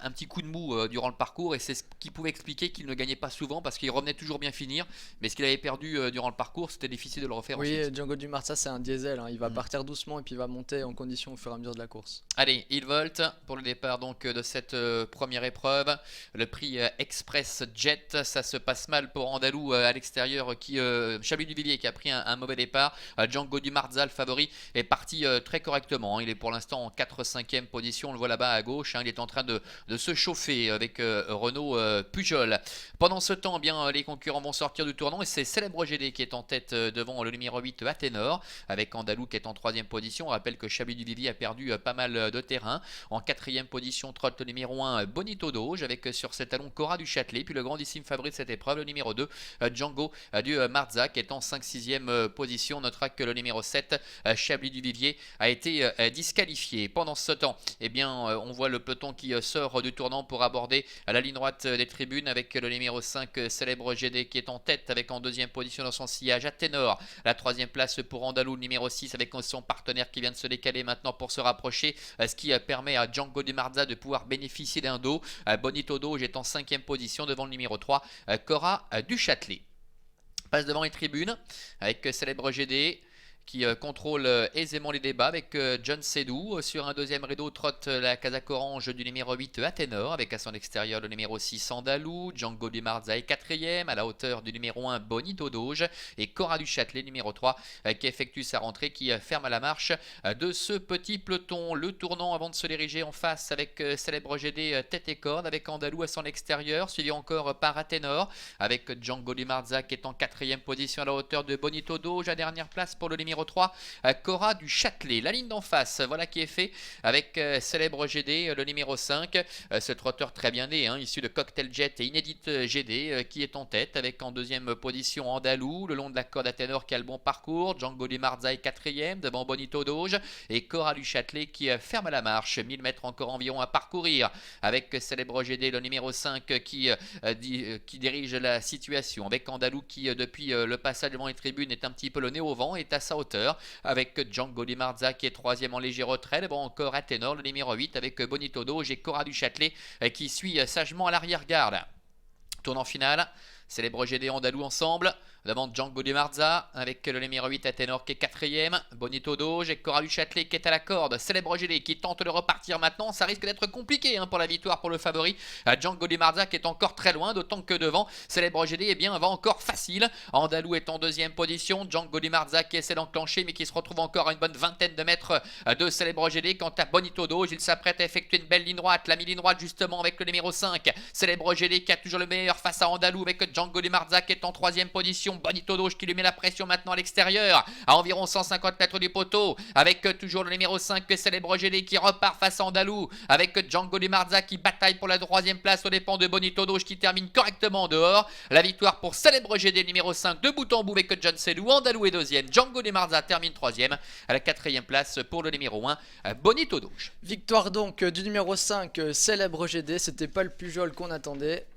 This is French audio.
un petit coup de mou durant le parcours, et c'est ce qui pouvait expliquer qu'il ne gagnait pas souvent parce qu'il revenait toujours bien finir, mais ce qu'il avait perdu durant le parcours, c'était difficile de le refaire Oui, ensuite. Django Dumarza, c'est un diesel, hein. Il va Mm. partir doucement et puis il va monter en condition au fur et à mesure de la course. Allez, il volte pour le départ donc de cette première épreuve. Le prix Express Jet, ça se passe mal pour Andalou à l'extérieur, Chablis du Villiers qui a pris un mauvais départ. Django Dumarza, le favori, est parti très correctement, hein. Il est pour l'instant en 4-5e position, on le voit là-bas à gauche, hein. Il est en train de se chauffer avec Renaud Pujol. Pendant ce temps, eh bien, les concurrents vont sortir du tournant et c'est Célèbre GD qui est en tête devant le numéro 8 Athénor, avec Andalou qui est en 3e position. On rappelle que Chablis du Villiers a perdu pas mal de terrain. En 4e position trotte le numéro 1 Bonito Doge, avec sur ses talons Cora du Châtelet, puis le grandissime favori de cette épreuve, le numéro 2 Django du Marza, qui est en 5-6e position. On notera que le numéro 7 Chablis du Villiers a été disqualifié. Pendant ce temps, eh bien, on voit le peloton qui sort du tournant pour aborder la ligne droite des tribunes, avec le numéro 5 Célèbre GD qui est en tête, avec en 2e position dans son sillage Athénor. La 3e place pour Andalou, le numéro 6, avec son partenaire qui vient de se décaler maintenant pour se rapprocher, ce qui permet à Django Dumarza de pouvoir bénéficier d'un dos. Bonito Doge est en 5e position devant le numéro 3 Cora du Châtelet. Passe devant les tribunes avec Célèbre GD qui contrôle aisément les débats, avec John Sedou. Sur un deuxième rideau trotte la casaque orange du numéro 8 Athénor, avec à son extérieur le numéro 6 Andalou. Django Dumarza est 4e à la hauteur du numéro 1 Bonito Doge, et Cora du Châtelet numéro 3 qui effectue sa rentrée, qui ferme à la marche de ce petit peloton. Le tournant avant de se diriger en face avec Célèbre GD tête et corde, avec Andalou à son extérieur, suivi encore par Athénor, avec Django Dumarza qui est en 4e position à la hauteur de Bonito Doge. À dernière place pour le numéro 3 Cora du Châtelet. La ligne d'en face, voilà qui est fait avec Célèbre GD, le numéro 5, ce trotteur très bien né, hein, issu de Cocktail Jet et Inédite GD, qui est en tête, avec en 2e position Andalou, le long de la corde Athénor qui a le bon parcours. Django Dumarza est 4e devant Bonito Doge, et Cora du Châtelet qui ferme à la marche. 1000 mètres encore environ à parcourir, avec Célèbre GD, le numéro 5, qui dirige la situation, avec Andalou qui depuis le passage devant les tribunes est un petit peu le nez au vent, est à sa hauteur, avec Django Dumarza qui est 3e en léger retrait, devant encore Athénor, le numéro 8, avec Bonito Doge et Cora du Châtelet qui suit sagement à l'arrière-garde. Tournant final, Célèbre GD Andalou ensemble, devant Django Dumarza, avec le numéro 8 Athénor qui est 4e, Bonito Doge et Cora du Châtelet qui est à la corde. Célèbre GD qui tente de repartir maintenant, ça risque d'être compliqué, hein, pour la victoire pour le favori. Django Dumarza qui est encore très loin, d'autant que devant Célèbre GD, eh bien, va encore facile. Andalou est en 2e position, Django Dumarza qui essaie d'enclencher mais qui se retrouve encore à une bonne vingtaine de mètres de Célèbre GD. Quant à Bonito Doge, il s'apprête à effectuer une belle ligne droite, la mi-ligne droite justement, avec le numéro 5 Célèbre GD qui a toujours le meilleur face à Andalou, avec Django Dumarza qui est en 3e position. Bonito Doge qui lui met la pression maintenant à l'extérieur, à environ 150 mètres du poteau, avec toujours le numéro 5 Célèbre GD qui repart face à Andalou, avec Django Dumarza qui bataille pour la 3e place aux dépens de Bonito Doge qui termine correctement dehors. La victoire pour Célèbre GD numéro 5 de bout en bout avec John Sedou. Andalou est 2e, Django Dumarza termine 3e, à la 4e place pour le numéro 1 Bonito Doge. Victoire donc du numéro 5 Célèbre GD, c'était pas le Pujol qu'on attendait.